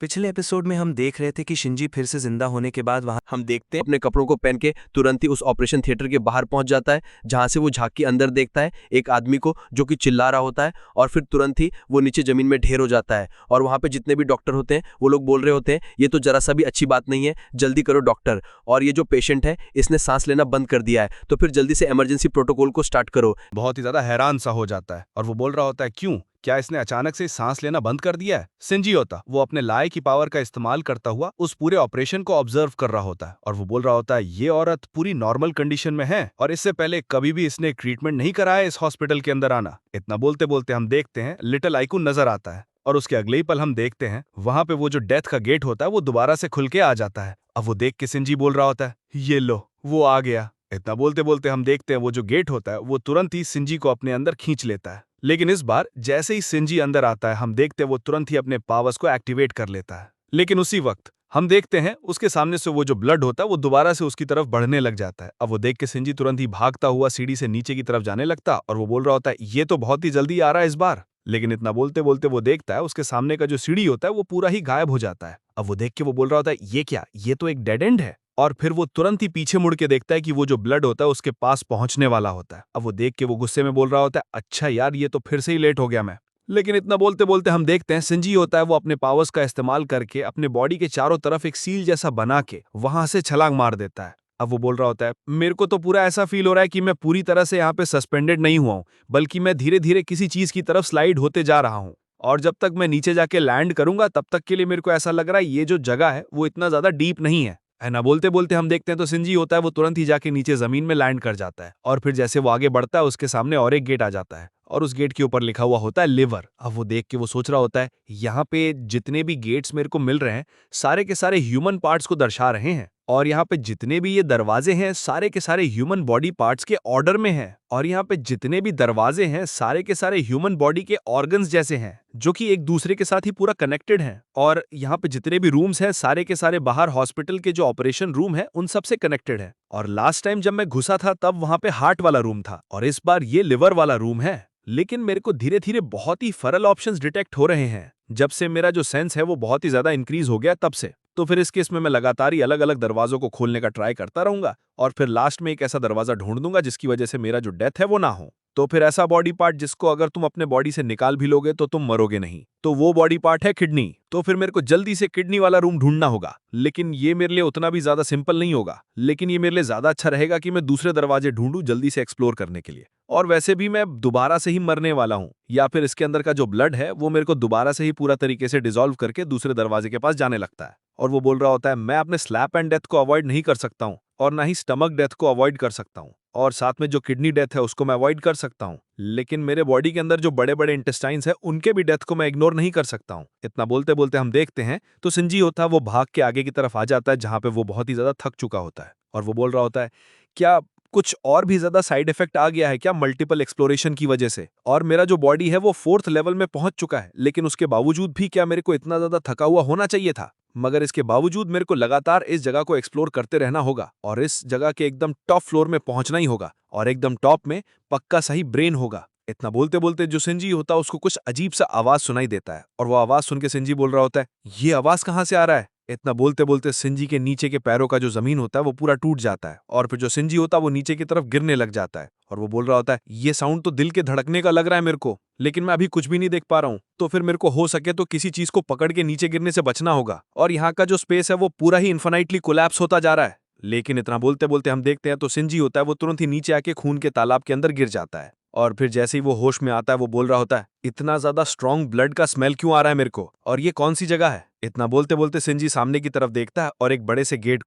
पिछले एपिसोड में हम देख रहे थे कि शिंजी फिर से जिंदा होने के बाद वहां हम देखते हैं अपने कपड़ों को पहन के तुरंत ही उस ऑपरेशन थिएटर के बाहर पहुंच जाता है, जहां से वो झांक के अंदर देखता है एक आदमी को जो कि चिल्ला रहा होता है, और फिर तुरंत ही वो नीचे जमीन में ढेर हो जाता है। और वहां पे जितने भी डॉक्टर होते हैं वो लोग बोल रहे होते हैं ये तो जरा सा भी अच्छी बात नहीं है, जल्दी करो डॉक्टर, और ये जो पेशेंट है इसने सांस लेना बंद कर दिया है, तो फिर जल्दी से इमरजेंसी प्रोटोकॉल को स्टार्ट करो। बहुत ही ज्यादा हैरान सा हो जाता है और वो बोल रहा होता है क्यों, क्या इसने अचानक से सांस लेना बंद कर दिया है। सिंजी होता वो अपने लाए की पावर का इस्तेमाल करता हुआ उस पूरे ऑपरेशन को ऑब्जर्व कर रहा होता है और वो बोल रहा होता है ये औरत पूरी नॉर्मल कंडीशन में है और इससे पहले कभी भी इसने ट्रीटमेंट नहीं कराया इस हॉस्पिटल के अंदर आना। इतना बोलते बोलते हम देखते हैं लिटिल आइकून नजर आता है और उसके अगले ही पल हम देखते हैं वहां पे वो जो डेथ का गेट होता है वो दोबारा से खुल के आ जाता है। अब वो देख के सिंजी बोल रहा होता है ये लो वो आ गया। इतना बोलते बोलते हम देखते हैं वो जो गेट होता है वो तुरंत ही सिंजी को अपने अंदर खींच लेता है, लेकिन इस बार जैसे ही सिंजी अंदर आता है हम देखते हैं वो तुरंत ही अपने पावर्स को एक्टिवेट कर लेता है। लेकिन उसी वक्त हम देखते हैं उसके सामने से वो जो ब्लड होता है वो दोबारा से उसकी तरफ बढ़ने लग जाता है। अब वो देख के सिंजी तुरंत ही भागता हुआ सीढ़ी से नीचे की तरफ जाने लगता और वो बोल रहा होता है ये तो बहुत ही जल्दी आ रहा है इस बार। लेकिन इतना बोलते बोलते वो देखता है उसके सामने का जो सीढ़ी होता है वो पूरा ही गायब हो जाता है। अब वो देख के वो बोल रहा होता है ये क्या, ये तो एक डेड एंड है। और फिर वो तुरंत ही पीछे मुड़ के देखता है कि वो जो ब्लड होता है उसके पास पहुंचने वाला होता है। अब वो देख के वो गुस्से में बोल रहा होता है अच्छा यार ये तो फिर से ही लेट हो गया मैं। लेकिन इतना बोलते बोलते हम देखते हैं सिंजी होता है वो अपने पावर्स का इस्तेमाल करके अपने बॉडी के चारों तरफ एक सील जैसा बना के वहां से छलांग मार देता है। अब वो बोल रहा होता है मेरे को तो पूरा ऐसा फील हो रहा है कि मैं पूरी तरह से यहाँ पे सस्पेंडेड नहीं हुआ हूँ, बल्कि मैं धीरे धीरे किसी चीज की तरफ स्लाइड होते जा रहा हूँ। और जब तक मैं नीचे जाके लैंड करूंगा तब तक के लिए मेरे को ऐसा लग रहा है ये जो जगह है वो इतना ज्यादा डीप नहीं है ना। बोलते बोलते हम देखते हैं तो सिंजी होता है वो तुरंत ही जाके नीचे जमीन में लैंड कर जाता है और फिर जैसे वो आगे बढ़ता है उसके सामने और एक गेट आ जाता है और उस गेट के ऊपर लिखा हुआ होता है लिवर। अब वो देख के वो सोच रहा होता है यहाँ पे जितने भी गेट्स मेरे को मिल रहे हैं सारे के सारे ह्यूमन पार्ट्स को दर्शा रहे हैं, और यहाँ पे जितने भी ये दरवाजे हैं सारे के सारे ह्यूमन बॉडी पार्ट्स के ऑर्डर में हैं, और यहाँ पे जितने भी दरवाजे हैं सारे के सारे ह्यूमन बॉडी के ऑर्गन्स जैसे हैं जो कि एक दूसरे के साथ ही पूरा कनेक्टेड हैं, और यहाँ पे जितने भी रूम्स हैं सारे के सारे बाहर हॉस्पिटल के जो ऑपरेशन रूम है उन सब से कनेक्टेड है। और लास्ट टाइम जब मैं घुसा था तब वहां पे हार्ट वाला रूम था और इस बार ये लिवर वाला रूम है। लेकिन मेरे को धीरे धीरे बहुत ही फरल ऑप्शंस डिटेक्ट हो रहे हैं जब से मेरा जो सेंस है वो बहुत ही ज्यादा इंक्रीज हो गया तब से। तो फिर इस केस में मैं लगातार ही अलग अलग दरवाजों को खोलने का ट्राई करता रहूंगा और फिर लास्ट में एक ऐसा दरवाजा ढूंढ दूंगा जिसकी वजह से मेरा जो डेथ है वो ना हो। तो फिर ऐसा बॉडी पार्ट जिसको अगर तुम अपने बॉडी से निकाल भी लोगे तो तुम मरोगे नहीं, तो वो बॉडी पार्ट है किडनी। तो फिर मेरे को जल्दी से किडनी वाला रूम ढूंढना होगा, लेकिन ये मेरे लिए उतना भी ज्यादा सिंपल नहीं होगा, लेकिन ये मेरे लिए ज्यादा अच्छा रहेगा कि मैं दूसरे दरवाजे ढूंढूं जल्दी से एक्सप्लोर करने के लिए। और वैसे भी मैं दोबारा से ही मरने वाला हूं, या फिर इसके अंदर का जो ब्लड है वो मेरे को दोबारा से ही पूरा तरीके से डिसॉल्व करके दूसरे दरवाजे के पास जाने लगता है। और वो बोल रहा होता है मैं अपने स्लैप एंड डेथ को अवॉइड नहीं कर सकता हूं और ना ही स्टमक डेथ को अवॉइड कर सकता हूं, और साथ में जो किडनी डेथ है उसको मैं अवॉइड कर सकता हूं, लेकिन मेरे बॉडी के अंदर जो बड़े बड़े इंटेस्टाइन्स है उनके भी डेथ को मैं इग्नोर नहीं कर सकता हूं। इतना बोलते बोलते हम देखते हैं तो सिंजी होता है वो भाग के आगे की तरफ आ जाता है जहां पे वो बहुत ही ज्यादा थक चुका होता है, और वो बोल रहा होता है क्या कुछ और भी ज्यादा साइड इफेक्ट आ गया है क्या मल्टीपल एक्सप्लोरेशन की वजह से, और मेरा जो बॉडी है वो 4th लेवल में पहुंच चुका है, लेकिन उसके बावजूद भी क्या मेरे को इतना ज्यादा थका हुआ होना चाहिए था। मगर इसके बावजूद मेरे को लगातार इस जगह को एक्सप्लोर करते रहना होगा और इस जगह के एकदम टॉप फ्लोर में पहुंचना ही होगा, और एकदम टॉप में पक्का सही ब्रेन होगा। इतना बोलते बोलते जो सिंजी होता है उसको कुछ अजीब सा आवाज सुनाई देता है, और वो आवाज सुन के सिंजी बोल रहा होता है ये आवाज कहां से आ रहा है। इतना बोलते बोलते सिंजी के नीचे के पैरों का जो जमीन होता है वो पूरा टूट जाता है, और फिर जो सिंजी होता है वो नीचे की तरफ गिरने लग जाता है, और वो बोल रहा होता है ये साउंड तो दिल के धड़कने का लग रहा है मेरे को, लेकिन मैं अभी कुछ भी नहीं देख पा रहा हूँ, तो फिर मेरे को हो सके तो किसी चीज को पकड़ के नीचे गिरने से बचना होगा, और यहाँ का जो स्पेस है वो पूरा ही इन्फिनाइटली कोलैप्स होता जा रहा है। लेकिन इतना बोलते बोलते हम देखते हैं तो सिंजी होता है वो तुरंत ही नीचे आके खून के तालाब के अंदर गिर जाता है, और फिर जैसे ही वो होश में आता है वो बोल रहा होता है इतना ज्यादा स्ट्रॉन्ग ब्लड का स्मेल क्यों आ रहा है मेरे को, और ये कौन सी जगह है। इतना बोलते बोलते सिंजी सामने की तरफ देखता है और एक बड़े से गेट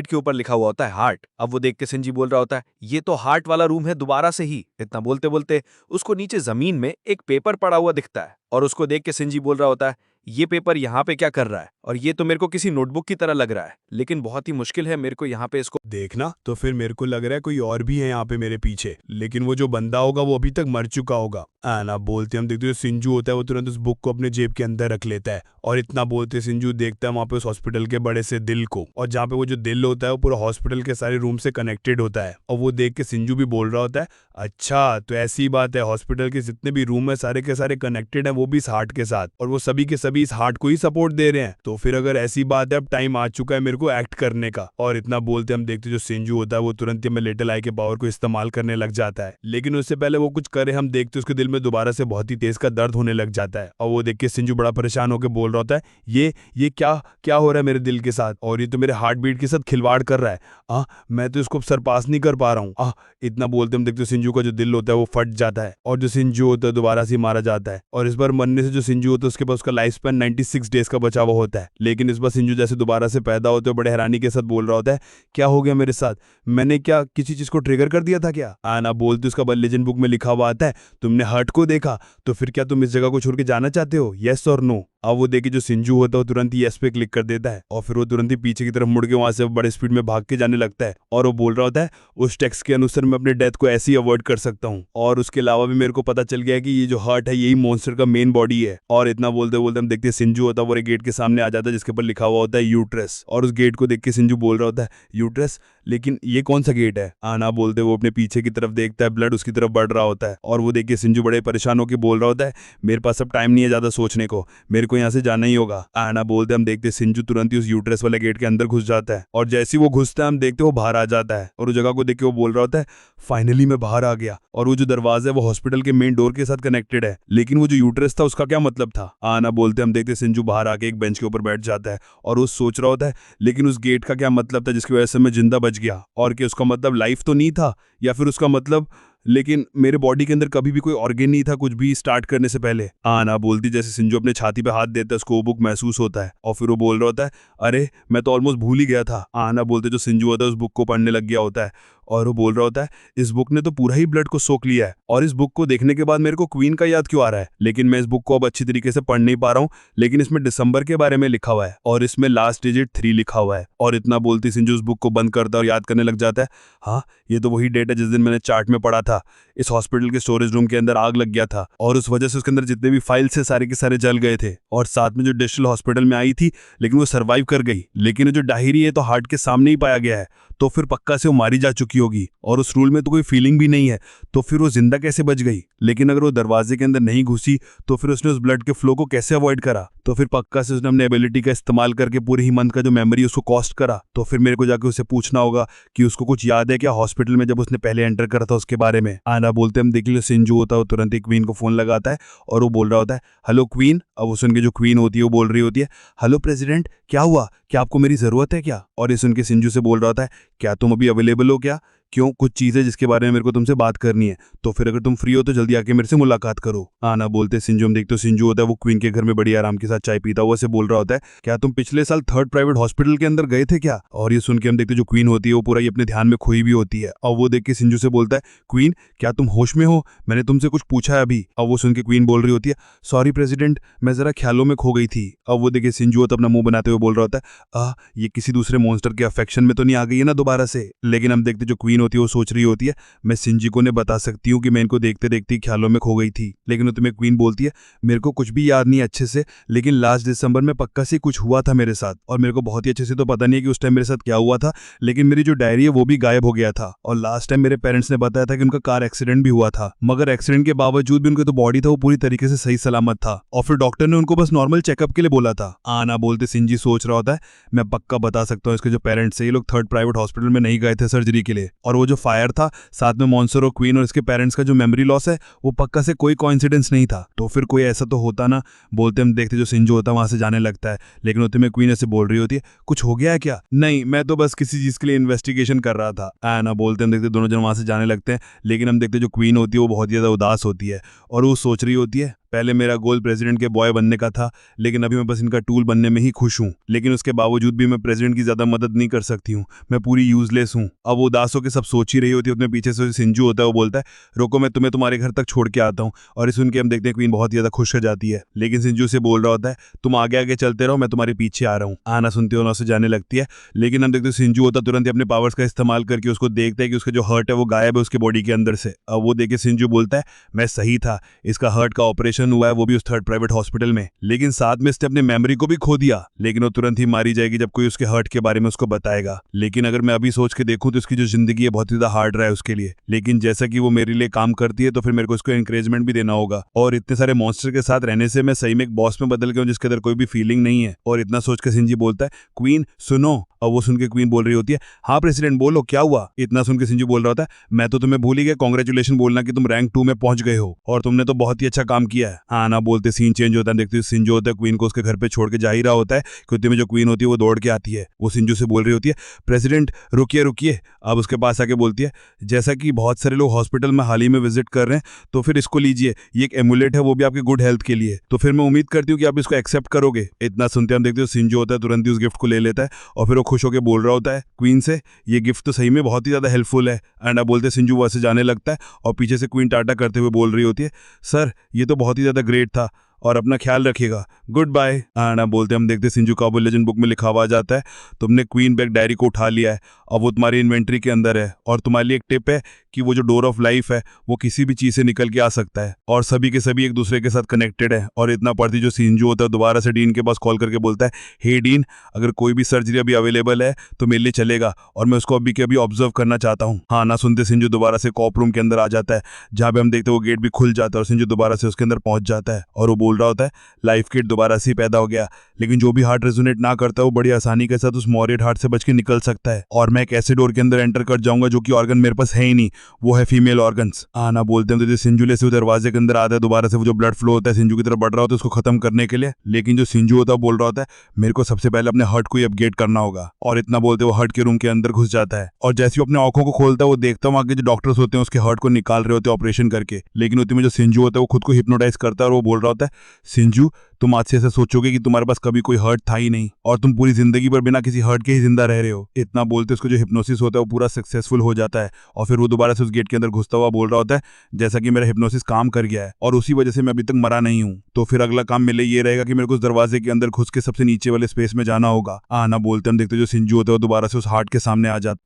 के ऊपर लिखा हुआ होता है हार्ट। अब वो देख के सिंजी बोल रहा होता है ये तो हार्ट वाला रूम है दोबारा से ही। इतना बोलते बोलते उसको नीचे जमीन में एक पेपर पड़ा हुआ दिखता है, और उसको देख के सिंजी बोल रहा होता है ये पेपर यहाँ पे क्या कर रहा है, और ये तो मेरे को किसी नोटबुक की तरह लग रहा है, लेकिन बहुत ही मुश्किल है मेरे को यहाँ पे इसको देखना। तो फिर मेरे को लग रहा है कोई और भी है यहाँ पे मेरे पीछे, लेकिन वो जो बंदा होगा वो अभी तक मर चुका होगा। आना बोलते हम देखते सिंजू होता है वो तुरंत उस बुक को अपने जेब के अंदर रख लेता है, और इतना बोलते सिंजू देखता है वहाँ पे उस हॉस्पिटल के बड़े से दिल को, और जहाँ पे वो जो दिल होता है वो पूरा हॉस्पिटल के सारे रूम से कनेक्टेड होता है। और वो देख के सिंजू भी बोल रहा होता है अच्छा तो ऐसी बात है, हॉस्पिटल के जितने भी रूम है सारे के सारे कनेक्टेड है वो भी इस हार्ट के साथ, और वो सभी के सभी इस हार्ट को ही सपोर्ट दे रहे हैं। तो फिर अगर ऐसी बात है अब टाइम आ चुका है मेरे को एक्ट करने का। और इतना बोलते हम देखते जो सिंजू होता है वो तुरंत ही हमें लिटिल आई के पावर को इस्तेमाल करने लग जाता है। लेकिन उससे पहले वो कुछ करे हम देखते उसके दिल में दोबारा से बहुत ही तेज का दर्द होने लग जाता है। और वो देख के सिंजू बड़ा परेशान होकर बोल रहा होता है ये क्या क्या हो रहा है मेरे दिल के साथ, और ये तो मेरे हार्ट बीट के साथ खिलवाड़ कर रहा है। मैं तो इसको सरपास नहीं कर पा रहा हूँ। इतना बोलते हम देखते सिंजू का जो दिल होता है वो फट जाता है और जो सिंजू होता है दोबारा से मारा जाता है। और इस बार मरने से जो सिंजू होता है उसके पास उसका लाइफ स्पैन 96 डेज का बचा हुआ होता है। लेकिन इस बार सिंजू जैसे दोबारा से पैदा होते बड़े हैरानी के साथ बोल रहा होता है क्या हो गया मेरे साथ, मैंने क्या किसी चीज को ट्रिगर कर दिया था क्या। आना बोलते उसका लेजेंड बुक में लिखा हुआ आता है तुमने हर्ट को देखा तो फिर क्या तुम इस जगह को छोड़ के जाना चाहते हो, यस और नो। अब वो देखिए जो सिंजू होता है वो तुरंत ही यस पे क्लिक कर देता है और फिर वो तुरंत ही पीछे की तरफ मुड़ के वहां से बड़े स्पीड में भाग के जाने लगता है। और वो बोल रहा होता है उस टेक्स्ट के अनुसार मैं अपने डेथ को ऐसे ही अवॉइड कर सकता हूँ। और उसके अलावा भी मेरे को पता चल गया कि ये जो हार्ट है यही मॉन्स्टर का मेन बॉडी है। और इतना बोलते बोलते हम देखते हैं सिंजू होता है वो एक गेट के सामने आ जाता है जिसके ऊपर लिखा हुआ होता है यूट्रस। और उस गेट को देख के सिंजू बोल रहा होता है यूट्रस, लेकिन ये कौन सा गेट है। आना बोलते वो अपने पीछे की तरफ देखता है, ब्लड उसकी तरफ बढ़ रहा होता है। और वो देख के सिंजू बड़े परेशान होकर बोल रहा होता है मेरे पास अब टाइम नहीं है ज्यादा सोचने को, मेरे को यहाँ से जाना ही होगा। आना बोलते हम देखते सिंजू तुरंत ही उस यूट्रस वाले गेट के अंदर घुस जाता है। और जैसे ही वो घुसता है हम देखते वो बाहर आ जाता है और उस जगह को देख के वो बोल रहा होता है फाइनली मैं बाहर आ गया। और वो जो दरवाजा है वो हॉस्पिटल के मेन डोर के साथ कनेक्टेड है, लेकिन वो जो यूट्रस था उसका क्या मतलब था। आना बोलते हम देखते सिंजू बाहर आके एक बेंच के ऊपर बैठ जाता है और वो सोच रहा होता है लेकिन उस गेट का क्या मतलब था जिसकी वजह से मैं जिंदा बच गया, और कि उसका मतलब लाइफ तो नहीं था, या फिर उसका मतलब लेकिन मेरे बॉडी के अंदर कभी भी कोई ऑर्गेन नहीं था कुछ भी स्टार्ट करने से पहले। आना बोलती जैसे सिंजू अपने छाती पे हाथ देता है उसको वो बुक महसूस होता है और फिर वो बोल रहा होता है अरे मैं तो ऑलमोस्ट भूल ही गया था। आना बोलते जो सिंजू होता है उस बुक को पढ़ने लग गया होता है और वो बोल रहा होता है इस बुक ने तो पूरा ही ब्लड को सोख लिया है और इस बुक को देखने के बाद मेरे को क्वीन का याद क्यों आ रहा है, लेकिन मैं इस बुक को अब अच्छी तरीके से पढ़ नहीं पा रहा हूँ। लेकिन इसमें दिसंबर के बारे में लिखा हुआ है और इसमें लास्ट डिजिट 3 लिखा हुआ है। और इतना बोलती सिंजू उस बुक को बंद करता है और याद करने लग जाता है हाँ ये तो वही डेट है जिस दिन मैंने चार्ट में पढ़ा था इस हॉस्पिटल के स्टोरेज रूम के अंदर आग लग गया था और उस वजह से उसके अंदर जितने भी फाइल्स है सारे के सारे जल गए थे। और साथ में जो डिजिटल हॉस्पिटल में आई थी लेकिन वो सर्वाइव कर गई, लेकिन जो डायरी है तो हार्ट के सामने ही पाया गया है तो फिर पक्का से वो मारी जा चुकी होगी और उस रूल में तो कोई फीलिंग भी नहीं है तो फिर वो जिंदा कैसे बच गई। लेकिन अगर वो दरवाजे के अंदर नहीं घुसी तो फिर उसने उस ब्लड के फ्लो को कैसे अवॉइड करा, तो फिर पक्का से उसने अपने एबिलिटी का इस्तेमाल करके पूरी ही मंथ का जो मेमोरी उसको कॉस्ट करा। तो फिर मेरे को जाके उसे पूछना होगा कि उसको कुछ याद है क्या हॉस्पिटल में जब उसने पहले एंटर करा था उसके बारे में। आना बोलते हम देख लो सिंजू होता है वो तुरंत ही क्वीन को फोन लगाता है और वो बोल रहा होता है हेलो क्वीन। अब वो सुन के जो क्वीन होती है वो बोल रही होती है हेलो प्रेसिडेंट क्या हुआ, क्या आपको मेरी जरूरत है क्या। और ये सुन के सिंजू से बोल रहा होता है क्या तुम अभी अवेलेबल हो क्या, क्यों कुछ चीजें जिसके बारे में मेरे को तुमसे बात करनी है, तो फिर अगर तुम फ्री हो तो जल्दी आके मेरे से मुलाकात करो। आना बोलते सिंजू हम देखते हो सिंजू होता है वो क्वीन के घर में बड़ी आराम के साथ चाय पीता हुआ से बोल रहा होता है क्या तुम पिछले साल 3rd प्राइवेट हॉस्पिटल के अंदर गए थे क्या। और ये सुन के हम देखते जो क्वीन होती है वो पूरा ही अपने ध्यान में खोई भी होती है और वो देख के सिंजू से बोलता है क्वीन क्या तुम होश में हो, मैंने तुमसे कुछ पूछा है अभी। अब वो सुन के क्वीन बोल रही होती है सॉरी प्रेसिडेंट मैं जरा ख्यालों में खो गई थी। अब वो देखे सिंजू होता अपना मुंह बनाते हुए बोल रहा होता है ये किसी दूसरे मॉन्स्टर के अफेक्शन में तो नहीं आ गई है ना दोबारा से। लेकिन हम देखते जो क्वीन होती है वो सोच रही होती है मैं सिंजी को ने बता सकती हूँ कि मैं इनको देखते देखते ख्यालों में खो गई थी। लेकिन तुम्हें क्वीन बोलती है मेरे को कुछ भी याद नहीं अच्छे से, लेकिन लास्ट दिसंबर में पक्का से कुछ हुआ था मेरे साथ और मेरे को बहुत ही अच्छे से तो पता नहीं है कि उस टाइम मेरे साथ क्या हुआ था, लेकिन मेरी जो डायरी है वो भी गायब हो गया था। और लास्ट टाइम मेरे पेरेंट्स ने बताया था कि उनका कार एक्सीडेंट भी हुआ था, मगर एक्सीडेंट के बावजूद भी उनका तो बॉडी था वो पूरी तरीके से सही सलामत था और फिर डॉक्टर ने उनको बस नॉर्मल चेकअप के लिए बोला था। आना बोलते सिंजी सोच रहा होता है मैं पक्का बता सकता हूँ इसके जो पेरेंट्स है ये लोग 3rd प्राइवेट हॉस्पिटल में नहीं गए थे सर्जरी के लिए, और वो जो फायर था साथ में मॉन्स्टर और क्वीन और इसके पेरेंट्स का जो मेमोरी लॉस है वो पक्का से कोई कोइंसिडेंस नहीं था, तो फिर कोई ऐसा तो होता ना। बोलते हम देखते जो सिंजू होता है वहां से जाने लगता है, लेकिन होते में क्वीन ऐसे बोल रही होती है कुछ हो गया है क्या। नहीं मैं तो बस किसी चीज के लिए इन्वेस्टिगेशन कर रहा था। आना बोलते हम देखते दोनों जन वहां से जाने लगते हैं, लेकिन हम देखते जो क्वीन होती है वो बहुत ज्यादा उदास होती है और वो सोच रही होती है पहले मेरा गोल प्रेसिडेंट के बॉय बनने का था, लेकिन अभी मैं बस इनका टूल बनने में ही खुश हूँ, लेकिन उसके बावजूद भी मैं प्रेसिडेंट की ज्यादा मदद नहीं कर सकती हूँ, मैं पूरी यूजलेस हूँ। अब वो उदास होकर सब सोच ही रही होती है, अपने पीछे से सिंजू होता है वो बोलता है रोको मैं तुम्हें तुम्हारे घर तक छोड़ के आता हूँ, और इस सुन के हम देखते हैं क्वीन बहुत ज्यादा खुश हो जाती है, लेकिन सिंजू से बोल रहा होता है तुम आगे आगे चलते रहो मैं तुम्हारे पीछे आ रहा हूँ। आना सुनते हो ना उसे जाने लगती है, लेकिन हम देखते सिंजू होता तुरंत ही अपने पावर्स का इस्तेमाल करके उसको देखता है कि उसका जो हर्ट है वो गायब है उसके बॉडी के अंदर से। अब वो देखे सिंजू बोलता है मैं सही था, इसका हर्ट का ऑपरेशन ऑपरेशन हुआ है वो भी उस थर्ड प्राइवेट हॉस्पिटल में, लेकिन साथ में इसने अपनी मेमोरी को भी खो दिया। लेकिन वो तुरंत ही मारी जाएगी जब कोई उसके हर्ट के बारे में उसको बताएगा। लेकिन अगर मैं अभी सोच के देखूं तो इसकी जो जिंदगी है बहुत ज्यादा हार्ड रहा है उसके लिए, लेकिन जैसा कि वो मेरे लिए काम करती है तो फिर मेरे को उसको एनकरेजमेंट भी देना होगा। और इतने सारे मॉन्स्टर के साथ रहने से मैं सही में एक बॉस में बदल गया हूं जिसके अंदर कोई भी फीलिंग नहीं है। और इतना सोच के सिंजी बोलता है, क्वीन सुनो। और वो सुन के क्वीन बोल रही होती है, हाँ प्रेसिडेंट बोलो क्या हुआ। इतना सुन के सिंजू बोल रहा होता है, मैं तो तुम्हें भूल ही गया, कांग्रेचुलेशन बोलना कि तुम रैंक 2 में पहुंच गए हो और तुमने तो बहुत ही अच्छा काम किया है। हाँ ना बोलते सीन चेंज होता है, देखते सिंजू होता है क्वीन को उसके घर पे छोड़ के जा ही रहा होता है कि उतने में जो क्वीन होती है वो दौड़ के आती है। वो सिंजू से बोल रही होती है, प्रेसिडेंट रुकिए रुकिए। अब उसके पास आके बोलती है, जैसा कि बहुत सारे लोग हॉस्पिटल में हाल ही में विजिट कर रहे हैं तो फिर इसको लीजिए, ये एक एमुलेट है, वो भी आपकी गुड हेल्थ के लिए, तो फिर मैं उम्मीद करती हूँ कि आप इसको एक्सेप्ट करोगे। इतना सुनते हम देखते हो सिंजू होता है तुरंत ही उस गिफ्ट को ले लेता है और फिर वो खुश होकर बोल रहा होता है क्वीन से, ये गिफ्ट तो सही में बहुत ही ज्यादा हेल्पफुल है। एंड आप बोलते सिंजू वैसे जाने लगता है और पीछे से क्वीन टाटा करते हुए बोल रही होती है, सर ये तो बहुत ही ज्यादा ग्रेट था और अपना ख्याल रखिएगा, गुड बाय। एंड आप बोलते हम देखते सिंजू काबुल लेजेंड बुक में लिखा हुआ जाता है, तुमने क्वीन बैग डायरी को उठा लिया है और वो तुम्हारी इन्वेंट्री के अंदर है और तुम्हारे लिए एक टिप है कि वो जो डोर ऑफ लाइफ है वो किसी भी चीज से निकल के आ सकता है और सभी के सभी एक दूसरे के साथ कनेक्टेड है। और इतना पढ़ती जो सिंजू होता है दोबारा से डीन के पास कॉल करके बोलता है, हे डीन अगर कोई भी सर्जरी अभी अवेलेबल है तो मेरे लिए चलेगा और मैं उसको अभी के अभी ऑब्जर्व करना चाहता हूँ। हाँ ना सुनते सिंजू दोबारा से कॉप रूम के अंदर आ जाता है जहाँ पे हम देखते हैं वो गेट भी खुल जाता है और सिंजू दोबारा से उसके अंदर पहुंच जाता है और वो बोल रहा होता है, लाइफ किट दोबारा से पैदा हो गया, लेकिन जो भी हार्ट रेजोनेट ना करता है वो बड़ी आसानी के साथ उस मॉरियट हार्ट से बच के निकल सकता है और मैं एक ऐसे डोर के अंदर एंटर कर जाऊंगा जो कि ऑर्गन मेरे पास है ही नहीं, वो है फीमेल ऑर्गन्स। आना बोलते हैं तो सिंजू से दरवाजे के अंदर आता है, दोबारा से वो जो ब्लड फ्लो होता है सिंजू की तरफ बढ़ रहा होता है उसको खत्म करने के लिए, लेकिन जो सिंजू होता है बोल रहा होता है, मेरे को सबसे पहले अपने हार्ट को ही अपग्रेड करना होगा। और इतना बोलते वो हार्ट के रूम के अंदर घुस जाता है और जैसे वो अपने आंखों को खोलता है वो देखता हूँ आगे जो डॉक्टर्स होते हैं उसके हार्ट को निकाल रहे होते हैं ऑपरेशन करके, लेकिन उतने में जो सिंजू होता है वो खुद को हिप्नोटाइज करता है और वो बोल रहा होता है, सिंजू तुम आज से ऐसा सोचोगे कि तुम्हारे पास कभी कोई हर्ट था ही नहीं और तुम पूरी जिंदगी पर बिना किसी हर्ट के ही जिंदा रह रहे हो। इतना बोलते उसको जो हिप्नोसिस होता है वो पूरा सक्सेसफुल हो जाता है और फिर वो दोबारा से उस गेट के अंदर घुसता हुआ बोल रहा होता है, जैसा कि मेरा हिप्नोसिस काम कर गया है और उसी वजह से मैं अभी तक मरा नहीं हूँ, तो फिर अगला काम मेरे लिए ये रहेगा कि मेरे को उस दरवाजे के अंदर घुस के सबसे नीचे वाले स्पेस में जाना होगा। आना बोलते हम देखते जो सिंजू होता है वो दोबारा से उस हार्ट के सामने आ जाता।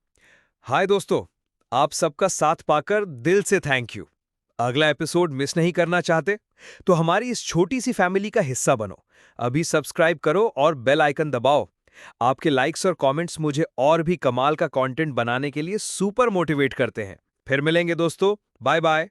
हाय दोस्तों, आप सबका साथ पाकर दिल से थैंक यू। अगला एपिसोड मिस नहीं करना चाहते तो हमारी इस छोटी सी फैमिली का हिस्सा बनो। अभी सब्सक्राइब करो और बेल आइकन दबाओ। आपके लाइक्स और कमेंट्स मुझे और भी कमाल का कंटेंट बनाने के लिए सुपर मोटिवेट करते हैं। फिर मिलेंगे दोस्तों, बाय बाय।